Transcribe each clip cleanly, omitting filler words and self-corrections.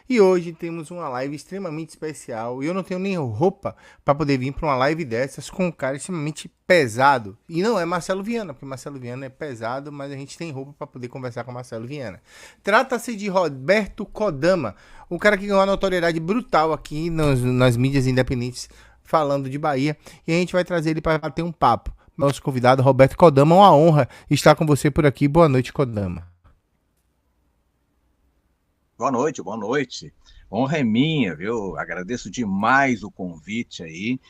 E hoje temos uma live extremamente especial. E eu não tenho nem roupa para poder vir para uma live dessas com um cara extremamente pesado. E não é Marcelo Viana, porque Marcelo Viana é pesado, mas a gente tem roupa para poder conversar com Marcelo Viana. Trata-se de Roberto Kodama, o cara que ganhou uma notoriedade brutal aqui nas mídias independentes falando de Bahia. E a gente vai trazer ele para bater um papo. Nosso convidado, Roberto Kodama, uma honra estar com você por aqui. Boa noite, Kodama. Boa noite, boa noite. Honra é minha, viu? Agradeço demais o convite aí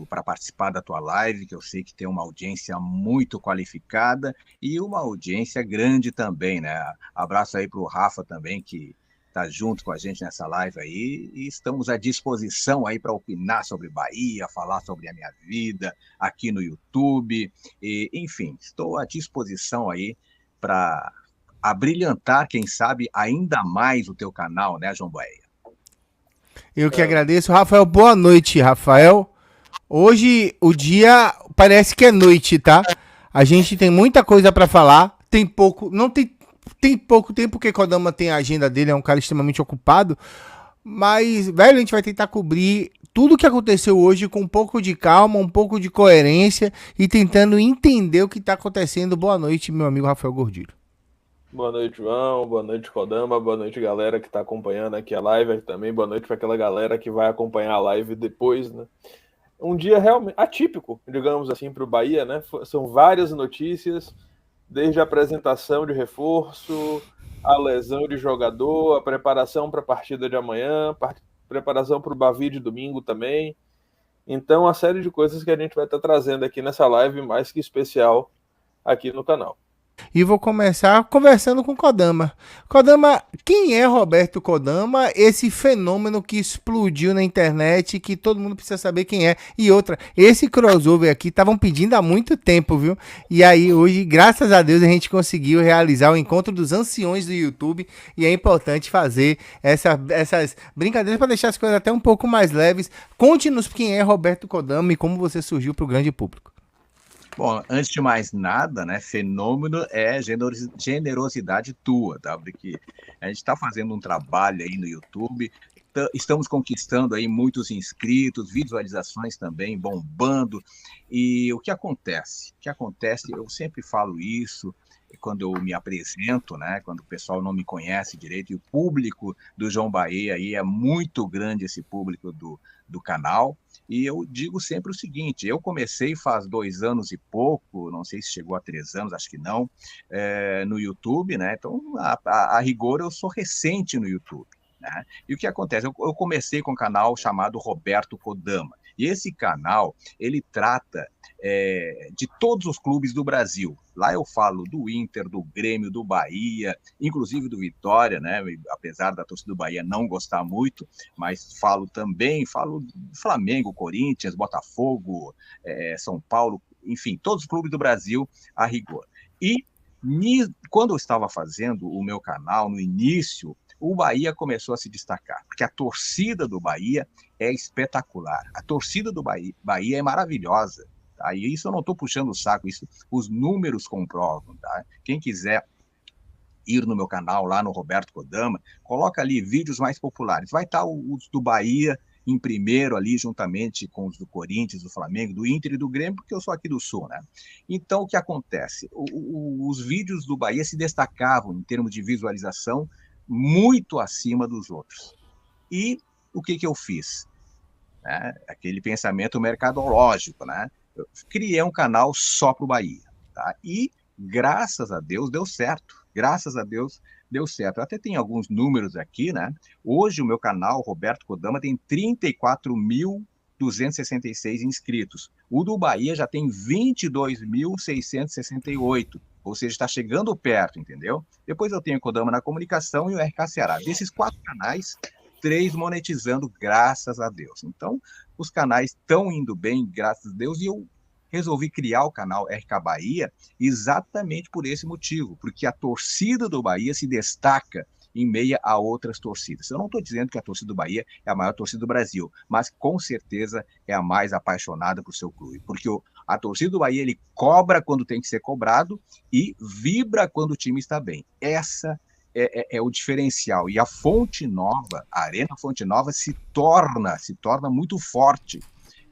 para participar da tua live, que eu sei que tem uma audiência muito qualificada e uma audiência grande também, né? Abraço aí para o Rafa também, que está junto com a gente nessa live aí, e estamos à disposição aí para opinar sobre Bahia, falar sobre a minha vida aqui no YouTube, e, enfim, estou à disposição aí para abrilhantar, quem sabe, ainda mais o teu canal, né, João Bahia? Eu que agradeço. Rafael, boa noite, Rafael. Hoje o dia parece que é noite, tá? A gente tem muita coisa para falar. Tem pouco, não tem, tem pouco tempo porque Kodama tem a agenda dele, é um cara extremamente ocupado. Mas, velho, a gente vai tentar cobrir tudo o que aconteceu hoje com um pouco de calma, um pouco de coerência e tentando entender o que está acontecendo. Boa noite, meu amigo Rafael Gordilho. Boa noite, João. Boa noite, Kodama. Boa noite, galera que está acompanhando aqui a live. Também boa noite para aquela galera que vai acompanhar a live depois, né? Um dia realmente atípico, digamos assim, para o Bahia, né? São várias notícias, desde a apresentação de reforço, a lesão de jogador, a preparação para a partida de amanhã, preparação para o Bavi de domingo também. Então, uma série de coisas que a gente vai estar trazendo aqui nessa live, mais que especial, aqui no canal. E vou começar conversando com Kodama. Kodama, quem é Roberto Kodama? Esse fenômeno que explodiu na internet, que todo mundo precisa saber quem é. E outra, esse crossover aqui estavam pedindo há muito tempo, viu? E aí hoje, graças a Deus, a gente conseguiu realizar o encontro dos anciões do YouTube. E é importante fazer essas brincadeiras para deixar as coisas até um pouco mais leves. Conte-nos quem é Roberto Kodama e como você surgiu para o grande público. Bom, antes de mais nada, né, fenômeno é generosidade tua, tá? Porque a gente está fazendo um trabalho aí no YouTube, estamos conquistando aí muitos inscritos, visualizações também bombando. E o que acontece? O que acontece, eu sempre falo isso quando eu me apresento, né? Quando o pessoal não me conhece direito, e o público do João Bahia aí é muito grande, esse público do canal. E eu digo sempre o seguinte: eu comecei faz 2 anos e pouco, não sei se chegou a 3 anos, acho que não, no YouTube, né? Então, a rigor, eu sou recente no YouTube. Né? E o que acontece? Eu comecei com um canal chamado Roberto Kodama. E esse canal, ele trata de todos os clubes do Brasil. Lá eu falo do Inter, do Grêmio, do Bahia, inclusive do Vitória, né? Apesar da torcida do Bahia não gostar muito, mas falo do Flamengo, Corinthians, Botafogo, São Paulo, enfim, todos os clubes do Brasil a rigor. E quando eu estava fazendo o meu canal, no início, o Bahia começou a se destacar, porque a torcida do Bahia é espetacular. A torcida do Bahia é maravilhosa. Tá? E isso eu não estou puxando o saco, isso os números comprovam. Tá? Quem quiser ir no meu canal, lá no Roberto Kodama, coloca ali vídeos mais populares. Vai estar os do Bahia em primeiro ali, juntamente com os do Corinthians, do Flamengo, do Inter e do Grêmio, porque eu sou aqui do Sul, né? Então, o que acontece? Os vídeos do Bahia se destacavam em termos de visualização muito acima dos outros. E o que eu fiz? Aquele pensamento mercadológico, né? Eu criei um canal só para o Bahia, tá? E, graças a Deus, deu certo. Graças a Deus, deu certo. Eu até tenho alguns números aqui, né? Hoje, o meu canal, Roberto Kodama, tem 34.266 inscritos. O do Bahia já tem 22.668. Ou seja, está chegando perto, entendeu? Depois eu tenho o Kodama na Comunicação e o RK Ceará. Desses 4 canais, 3 monetizando, graças a Deus. Então, os canais estão indo bem, graças a Deus, e eu resolvi criar o canal RK Bahia exatamente por esse motivo, porque a torcida do Bahia se destaca em meio a outras torcidas. Eu não estou dizendo que a torcida do Bahia é a maior torcida do Brasil, mas com certeza é a mais apaixonada por seu clube, porque a torcida do Bahia, ele cobra quando tem que ser cobrado e vibra quando o time está bem. Essa é o diferencial. E a Fonte Nova, a Arena Fonte Nova, se torna muito forte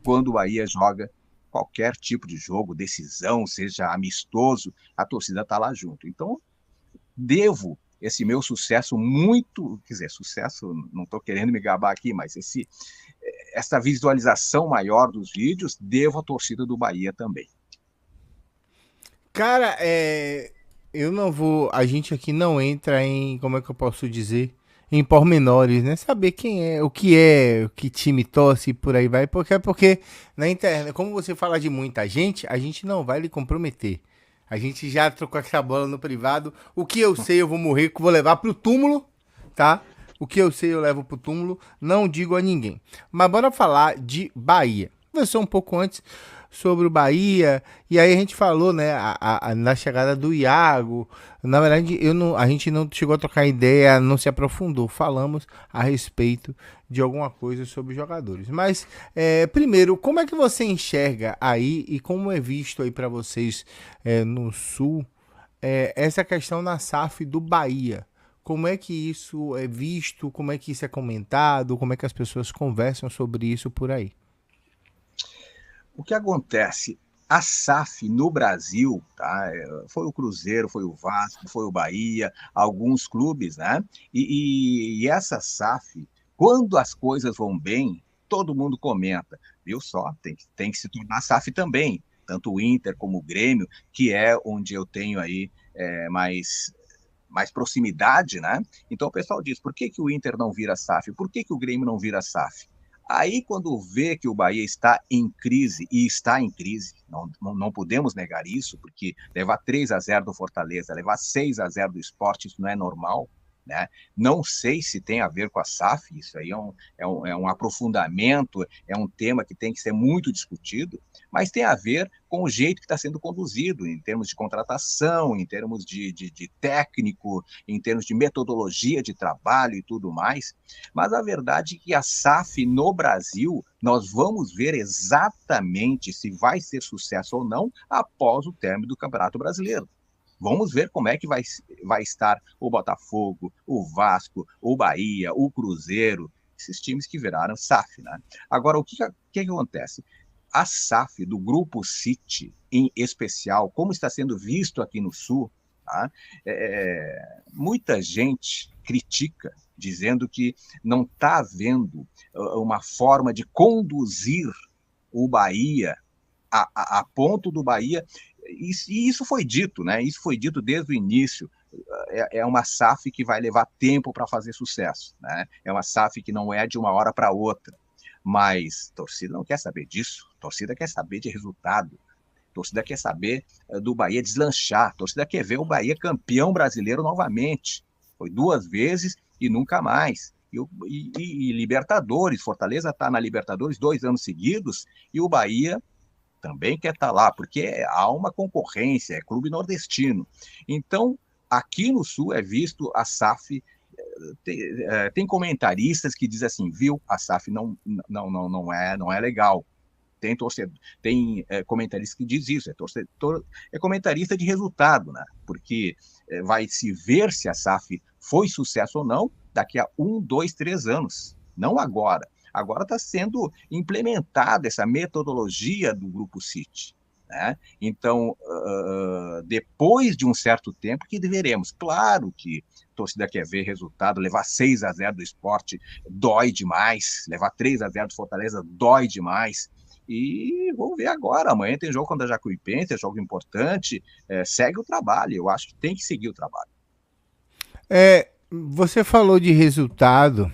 quando o Bahia joga qualquer tipo de jogo, decisão, seja amistoso, a torcida está lá junto. Então, devo esse meu sucesso muito, quer dizer, sucesso, não estou querendo me gabar aqui, mas essa visualização maior dos vídeos, devo à torcida do Bahia também. Cara, eu não vou. A gente aqui não entra em. Como é que eu posso dizer? Em pormenores, né? Saber quem é, o que time torce e por aí vai. Porque na internet, como você fala de muita gente, a gente não vai lhe comprometer. A gente já trocou essa bola no privado. O que eu sei, eu vou morrer, vou levar pro túmulo, tá? O que eu sei, eu levo pro túmulo. Não digo a ninguém. Mas bora falar de Bahia. Conversou um pouco antes sobre o Bahia, e aí a gente falou, né, na chegada do Iago. Na verdade, a gente não chegou a trocar ideia, não se aprofundou, falamos a respeito de alguma coisa sobre os jogadores. Mas, primeiro, como é que você enxerga aí, e como é visto aí para vocês no Sul, essa questão na SAF do Bahia? Como é que isso é visto, como é que isso é comentado, como é que as pessoas conversam sobre isso por aí? O que acontece? A SAF no Brasil, tá? Foi o Cruzeiro, foi o Vasco, foi o Bahia, alguns clubes, né? E essa SAF, quando as coisas vão bem, todo mundo comenta, viu só? Tem que se tornar SAF também, tanto o Inter como o Grêmio, que é onde eu tenho aí mais proximidade, né? Então o pessoal diz, por que o Inter não vira SAF? Por que o Grêmio não vira SAF? Aí, quando vê que o Bahia está em crise, e está em crise, não podemos negar isso, porque levar 3-0 do Fortaleza, levar 6-0 do Sport, isso não é normal, né? Não sei se tem a ver com a SAF, isso aí é um aprofundamento, é um tema que tem que ser muito discutido, mas tem a ver com o jeito que está sendo conduzido, em termos de contratação, em termos de técnico, em termos de metodologia de trabalho e tudo mais. Mas a verdade é que a SAF no Brasil, nós vamos ver exatamente se vai ser sucesso ou não após o término do Campeonato Brasileiro. Vamos ver como é que vai estar o Botafogo, o Vasco, o Bahia, o Cruzeiro, esses times que viraram SAF, né? Agora, o que acontece? A SAF do Grupo City, em especial, como está sendo visto aqui no Sul, tá? Muita gente critica, dizendo que não está havendo uma forma de conduzir o Bahia a ponto do Bahia. E isso foi dito, né? Isso foi dito desde o início. É uma SAF que vai levar tempo para fazer sucesso, né? É uma SAF que não é de uma hora para outra. Mas a torcida não quer saber disso. A torcida quer saber de resultado. A torcida quer saber do Bahia deslanchar. A torcida quer ver o Bahia campeão brasileiro novamente. Foi 2 vezes e nunca mais. E Libertadores, Fortaleza está na Libertadores 2 anos seguidos e o Bahia também quer estar lá, porque há uma concorrência, é clube nordestino. Então, aqui no Sul é visto a SAF, tem comentaristas que dizem assim, viu, a SAF não é legal. Tem comentaristas que diz isso, é comentarista de resultado, né? Porque vai se ver se a SAF foi sucesso ou não daqui a 1, 2, 3 anos, não agora. Agora está sendo implementada essa metodologia do Grupo City, né? Então, depois de um certo tempo que veremos. Claro que a torcida quer ver resultado, levar 6-0 do Sport dói demais, levar 3-0 do Fortaleza dói demais. E vamos ver agora, amanhã tem jogo contra a Jacuipense, é jogo importante, segue o trabalho, eu acho que tem que seguir o trabalho. Você falou de resultado,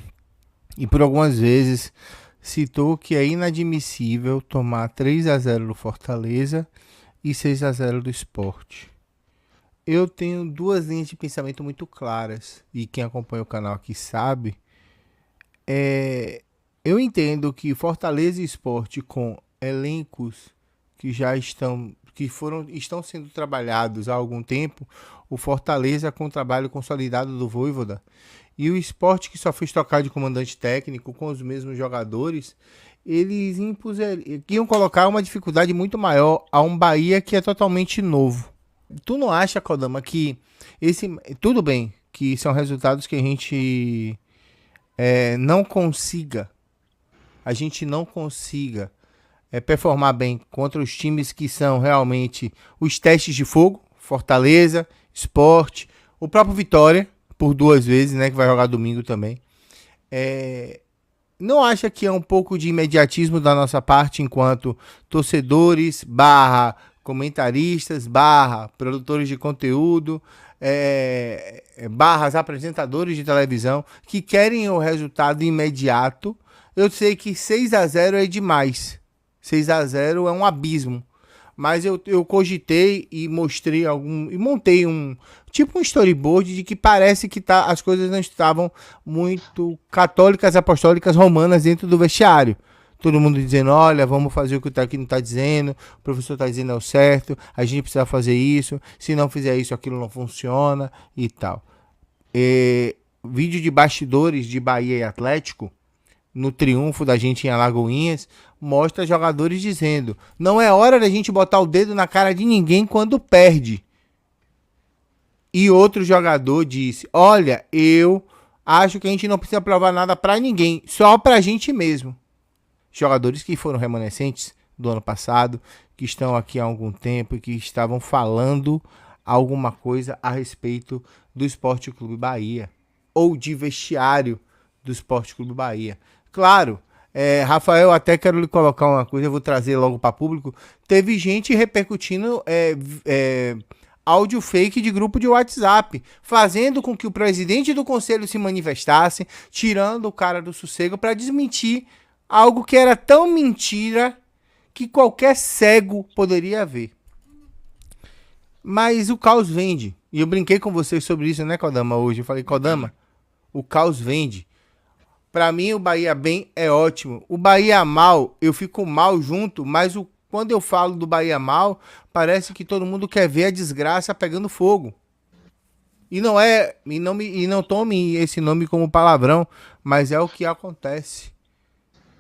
e por algumas vezes citou que é inadmissível tomar 3-0 do Fortaleza e 6-0 do Sport. Eu tenho 2 linhas de pensamento muito claras, e quem acompanha o canal aqui sabe. Eu entendo que Fortaleza e Sport, com elencos que já estão sendo trabalhados há algum tempo, o Fortaleza com o trabalho consolidado do Vojvoda, e o Sport, que só fez trocar de comandante técnico com os mesmos jogadores, eles iam colocar uma dificuldade muito maior a um Bahia que é totalmente novo. Tu não acha, Kodama, que tudo bem, que são resultados que a gente não consiga, performar bem contra os times que são realmente os testes de fogo, Fortaleza, Sport, o próprio Vitória, por 2 vezes, né, que vai jogar domingo também. Não acha que é um pouco de imediatismo da nossa parte enquanto torcedores, comentaristas, produtores de conteúdo, apresentadores de televisão, que querem o resultado imediato? Eu sei que 6-0 é demais. 6-0 é um abismo. Mas eu cogitei e montei um storyboard de que parece que as coisas não estavam muito católicas, apostólicas, romanas dentro do vestiário. Todo mundo dizendo, olha, vamos fazer o que o técnico está dizendo, o professor está dizendo é o certo, a gente precisa fazer isso, se não fizer isso, aquilo não funciona e tal. Vídeo de bastidores de Bahia e Atlético, no triunfo da gente em Alagoinhas, mostra jogadores dizendo, não é hora da gente botar o dedo na cara de ninguém quando perde. E outro jogador disse, olha, eu acho que a gente não precisa provar nada pra ninguém, só pra gente mesmo. Jogadores que foram remanescentes do ano passado, que estão aqui há algum tempo e que estavam falando alguma coisa a respeito do Sport Clube Bahia, ou de vestiário do Sport Clube Bahia. Claro, Rafael, até quero lhe colocar uma coisa, eu vou trazer logo para público. Teve gente repercutindo áudio fake de grupo de WhatsApp, fazendo com que o presidente do conselho se manifestasse, tirando o cara do sossego para desmentir algo que era tão mentira que qualquer cego poderia ver. Mas o caos vende. E eu brinquei com vocês sobre isso, né, Kodama, hoje. Eu falei, Kodama, o caos vende. Pra mim, o Bahia bem é ótimo. O Bahia mal, eu fico mal junto, mas quando eu falo do Bahia mal, parece que todo mundo quer ver a desgraça pegando fogo. E não tome esse nome como palavrão, mas é o que acontece.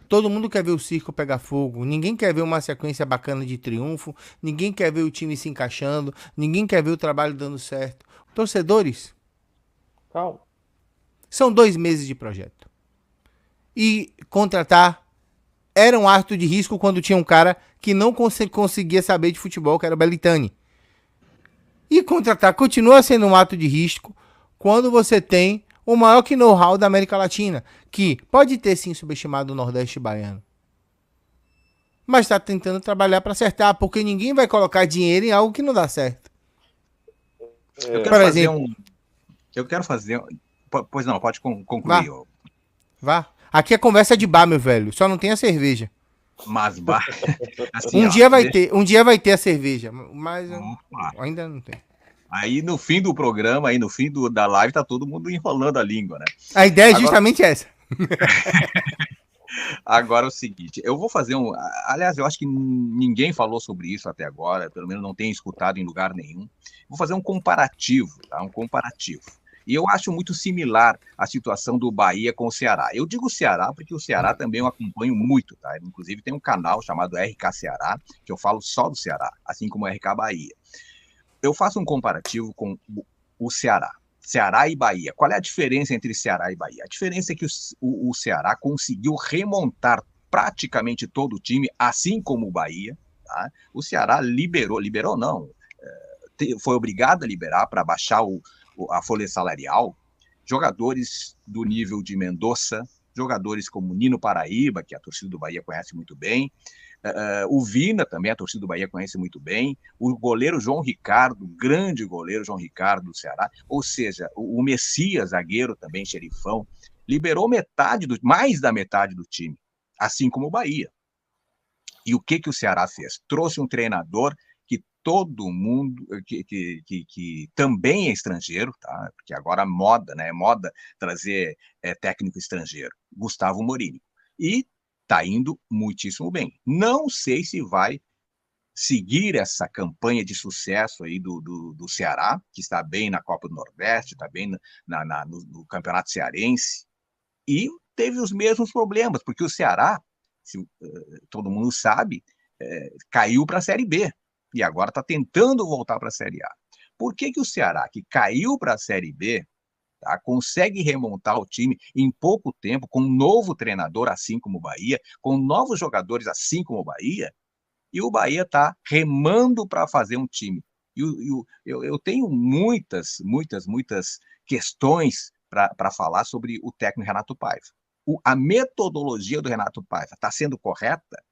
Todo mundo quer ver o circo pegar fogo. Ninguém quer ver uma sequência bacana de triunfo. Ninguém quer ver o time se encaixando. Ninguém quer ver o trabalho dando certo. Torcedores, calma. São 2 meses de projeto. E contratar era um ato de risco quando tinha um cara que não conseguia saber de futebol, que era o Belitani. E contratar continua sendo um ato de risco quando você tem o maior know-how da América Latina, que pode ter sim subestimado o Nordeste baiano, mas está tentando trabalhar para acertar, porque ninguém vai colocar dinheiro em algo que não dá certo. Eu quero fazer... Pois não, pode concluir. Vá. Aqui é conversa de bar, meu velho. Só não tem a cerveja. Mas bar... assim, um dia vai ter a cerveja, mas ainda não tem. Aí no fim do programa, aí no fim da live, tá todo mundo enrolando a língua, né? A ideia é justamente essa. Agora é o seguinte, eu vou fazer aliás, eu acho que ninguém falou sobre isso até agora, pelo menos não tenho escutado em lugar nenhum. Vou fazer um comparativo, tá? Um comparativo. E eu acho muito similar a situação do Bahia com o Ceará. Eu digo Ceará porque o Ceará também eu acompanho muito, tá? Inclusive tem um canal chamado RK Ceará, que eu falo só do Ceará, assim como o RK Bahia. Eu faço um comparativo com o Ceará. Ceará e Bahia. Qual é a diferença entre Ceará e Bahia? A diferença é que o Ceará conseguiu remontar praticamente todo o time, assim como o Bahia. Tá? O Ceará liberou não, foi obrigado a liberar para baixar a folha salarial jogadores do nível de Mendonça, jogadores como Nino Paraíba, que a torcida do Bahia conhece muito bem, o Vina também, a torcida do Bahia conhece muito bem, o goleiro João Ricardo, grande goleiro João Ricardo do Ceará, ou seja, o Messias, zagueiro também, xerifão, liberou mais da metade do time, assim como o Bahia. E o que o Ceará fez? Trouxe um treinador que todo mundo, que também é estrangeiro, tá? Porque agora moda, né? É moda trazer técnico estrangeiro, Gustavo Mourinho. E está indo muitíssimo bem. Não sei se vai seguir essa campanha de sucesso aí do Ceará, que está bem na Copa do Nordeste, está bem no Campeonato Cearense, e teve os mesmos problemas, porque o Ceará, todo mundo sabe, caiu para a Série B, e agora está tentando voltar para a Série A. Por que o Ceará, que caiu para a Série B, tá? Consegue remontar o time em pouco tempo, com um novo treinador, assim como o Bahia, com novos jogadores, assim como o Bahia, e o Bahia está remando para fazer um time. Eu tenho muitas questões para falar sobre o técnico Renato Paiva. A metodologia do Renato Paiva está sendo correta?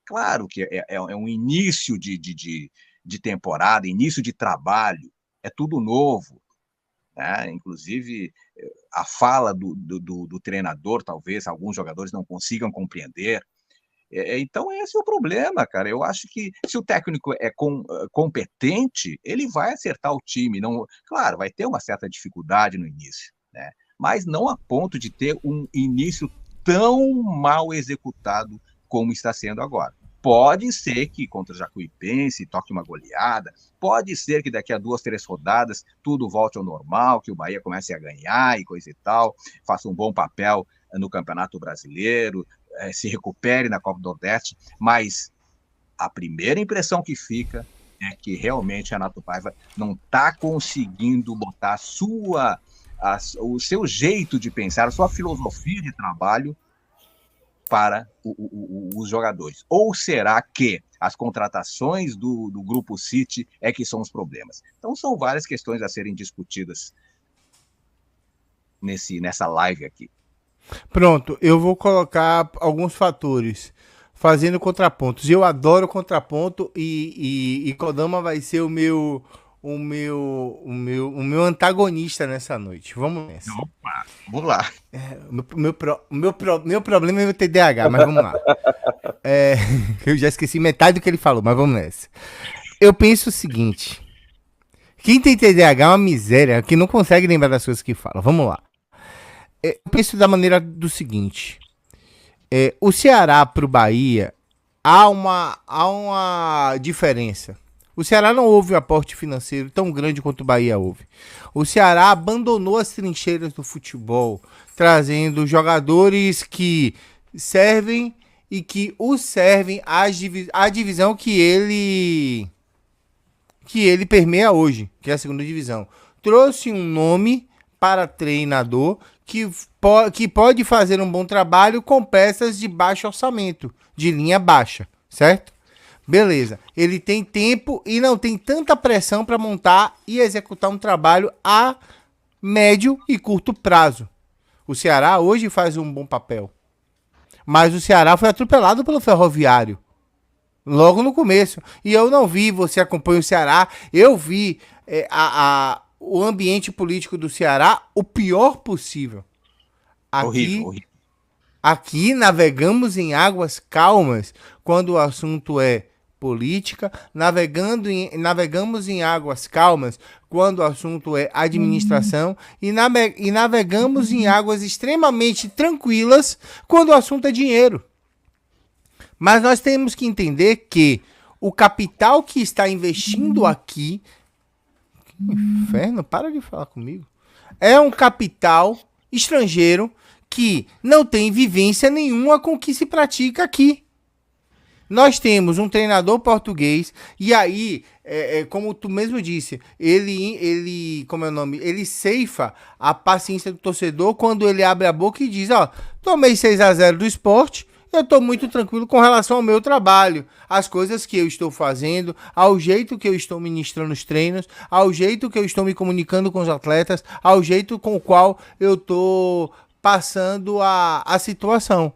Claro que é um início de temporada, início de trabalho, é tudo novo, né? Inclusive, a fala do treinador, talvez alguns jogadores não consigam compreender. Então, esse é o problema, cara. Eu acho que se o técnico é competente, ele vai acertar o time. Não, claro, vai ter uma certa dificuldade no início, né? Mas não a ponto de ter um início tão mal executado como está sendo agora. Pode ser que contra o Jacuipense toque uma goleada, pode ser que daqui a 2, 3 rodadas tudo volte ao normal, que o Bahia comece a ganhar e coisa e tal, faça um bom papel no Campeonato Brasileiro, se recupere na Copa do Nordeste, mas a primeira impressão que fica é que realmente Renato Paiva não está conseguindo botar o seu jeito de pensar, a sua filosofia de trabalho para os jogadores. Ou será que as contratações do Grupo City é que são os problemas? Então, são várias questões a serem discutidas nessa live aqui. Pronto, eu vou colocar alguns fatores fazendo contrapontos. Eu adoro contraponto e Kodama vai ser o meu antagonista nessa noite. Vamos nessa. Opa, vamos lá. Meu problema é o TDAH, mas vamos lá. Eu já esqueci metade do que ele falou, mas vamos nessa. Eu penso o seguinte: quem tem TDAH é uma miséria, que não consegue lembrar das coisas que fala. Vamos lá. Eu penso da maneira do seguinte: o Ceará para o Bahia há uma diferença. O Ceará não houve um aporte financeiro tão grande quanto o Bahia houve. O Ceará abandonou as trincheiras do futebol, trazendo jogadores que servem e que os servem à divisão que ele permeia hoje, que é a segunda divisão. Trouxe um nome para treinador que pode fazer um bom trabalho com peças de baixo orçamento, de linha baixa, certo? Beleza. Ele tem tempo e não tem tanta pressão para montar e executar um trabalho a médio e curto prazo. O Ceará hoje faz um bom papel. Mas o Ceará foi atropelado pelo Ferroviário logo no começo. E eu não vi, você acompanha o Ceará, eu vi o ambiente político do Ceará o pior possível. Horrível. Aqui navegamos em águas calmas quando o assunto é política, navegamos em águas calmas quando o assunto é administração e navegamos em águas extremamente tranquilas quando o assunto é dinheiro. Mas nós temos que entender que o capital que está investindo aqui... Que inferno, para de falar comigo. É um capital estrangeiro que não tem vivência nenhuma com o que se pratica aqui. Nós temos um treinador português e aí, como tu mesmo disse, ele ceifa a paciência do torcedor quando ele abre a boca e diz, tomei 6-0 do Sport, eu estou muito tranquilo com relação ao meu trabalho, às coisas que eu estou fazendo, ao jeito que eu estou ministrando os treinos, ao jeito que eu estou me comunicando com os atletas, ao jeito com o qual eu estou passando a situação.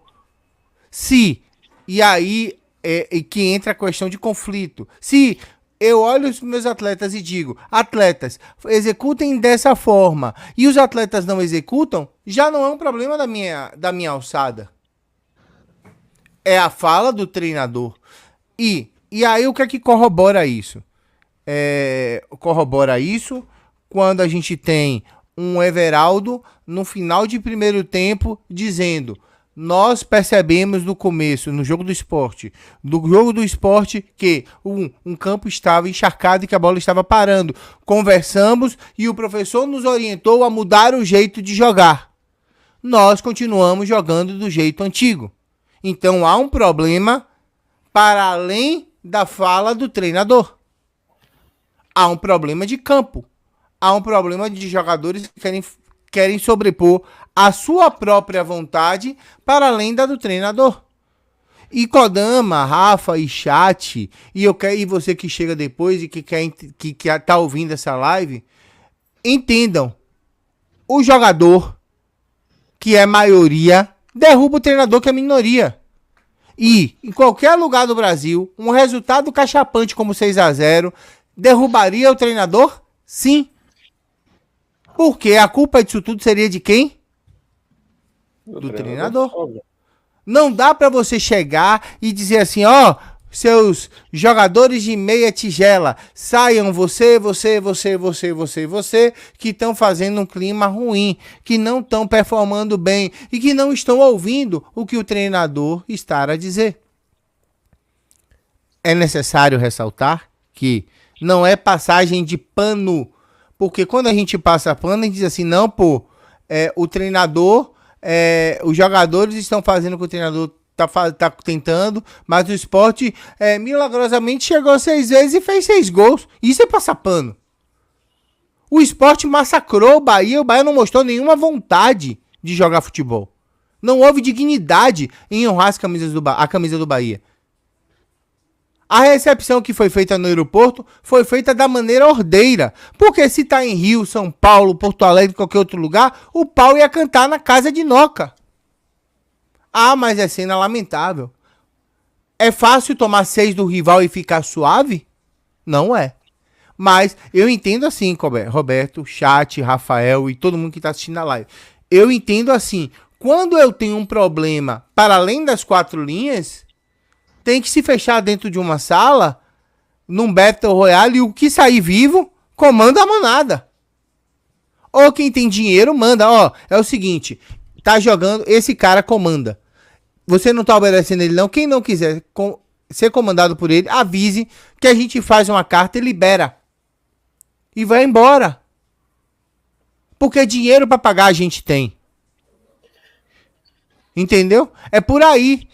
E aí que entra a questão de conflito. Se eu olho os meus atletas e digo, atletas, executem dessa forma, e os atletas não executam, já não é um problema da minha alçada. É a fala do treinador. E aí o que é que corrobora isso? Corrobora isso quando a gente tem um Everaldo no final de primeiro tempo dizendo: nós percebemos no começo, no jogo do Sport, que um campo estava encharcado e que a bola estava parando. Conversamos e o professor nos orientou a mudar o jeito de jogar. Nós continuamos jogando do jeito antigo. Então há um problema para além da fala do treinador. Há um problema de campo. Há um problema de jogadores que querem querem sobrepor a sua própria vontade para além da do treinador. E Kodama, Rafa e chat, e você que chega depois e que tá ouvindo essa live, entendam, o jogador, que é maioria, derruba o treinador, que é minoria. E, em qualquer lugar do Brasil, um resultado cachapante como 6-0 derrubaria o treinador? Sim. Porque a culpa disso tudo seria de quem? Do treinador. Não dá pra você chegar e dizer assim, ó, seus jogadores de meia tigela, saiam você, que estão fazendo um clima ruim, que não estão performando bem e que não estão ouvindo o que o treinador está a dizer. É necessário ressaltar que não é passagem de pano, porque quando a gente passa pano, a gente diz assim, não, pô, o treinador, os jogadores estão fazendo o que o treinador tá tentando, mas o Sport milagrosamente chegou 6 vezes e fez 6 gols. Isso é passar pano. O Sport massacrou o Bahia não mostrou nenhuma vontade de jogar futebol. Não houve dignidade em honrar a camisa do Bahia. A recepção que foi feita no aeroporto foi feita da maneira ordeira. Porque se tá em Rio, São Paulo, Porto Alegre, qualquer outro lugar, o pau ia cantar na casa de Noca. Ah, mas é cena lamentável. É fácil tomar 6 do rival e ficar suave? Não é. Mas eu entendo assim, Roberto, chat, Rafael e todo mundo que tá assistindo a live. Eu entendo assim. Quando eu tenho um problema para além das 4 linhas, tem que se fechar dentro de uma sala, num Battle Royale, e o que sair vivo, comanda a manada. Ou quem tem dinheiro, manda. Ó, é o seguinte, tá jogando, esse cara comanda. Você não tá obedecendo ele não. Quem não quiser ser comandado por ele, avise que a gente faz uma carta e libera. E vai embora. Porque dinheiro para pagar a gente tem. Entendeu? É por aí.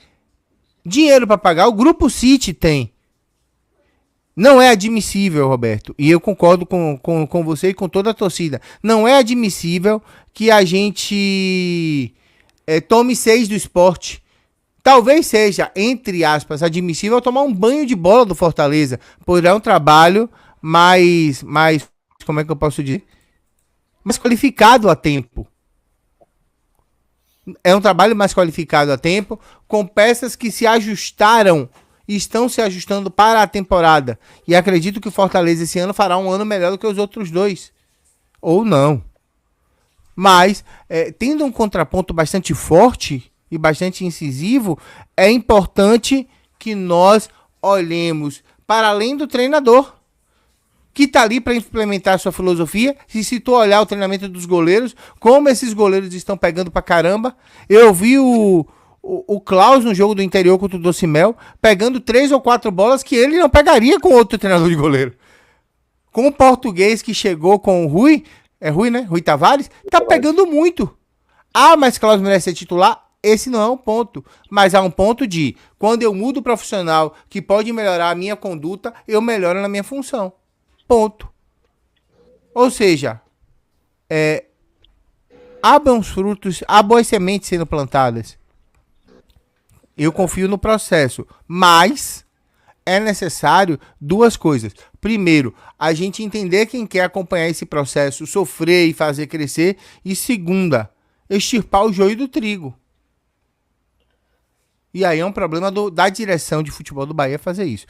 Dinheiro para pagar, o Grupo City tem. Não é admissível, Roberto, e eu concordo com você e com toda a torcida. Não é admissível que a gente tome 6 do Sport. Talvez seja, entre aspas, admissível tomar um banho de bola do Fortaleza, pois é um trabalho mais, como é que eu posso dizer? Mais qualificado a tempo. É um trabalho mais qualificado a tempo, com peças que se ajustaram e estão se ajustando para a temporada. E acredito que o Fortaleza esse ano fará um ano melhor do que os outros 2. Ou não. Mas, tendo um contraponto bastante forte e bastante incisivo, é importante que nós olhemos para além do treinador, que tá ali para implementar a sua filosofia. Se tu olhar o treinamento dos goleiros, como esses goleiros estão pegando pra caramba. Eu vi o Klaus no jogo do interior contra o Docimel, pegando 3 ou 4 bolas que ele não pegaria com outro treinador de goleiro. Com o português que chegou com o Rui, Rui, né? Rui Tavares, tá pegando muito. Ah, mas Klaus merece ser titular? Esse não é um ponto. Mas há um ponto de, quando eu mudo o profissional que pode melhorar a minha conduta, eu melhoro na minha função. Ponto. Ou seja, há bons frutos, há boas sementes sendo plantadas. Eu confio no processo, mas é necessário 2 coisas. Primeiro, a gente entender quem quer acompanhar esse processo, sofrer e fazer crescer. E segunda, extirpar o joio do trigo. E aí é um problema da direção de futebol do Bahia fazer isso.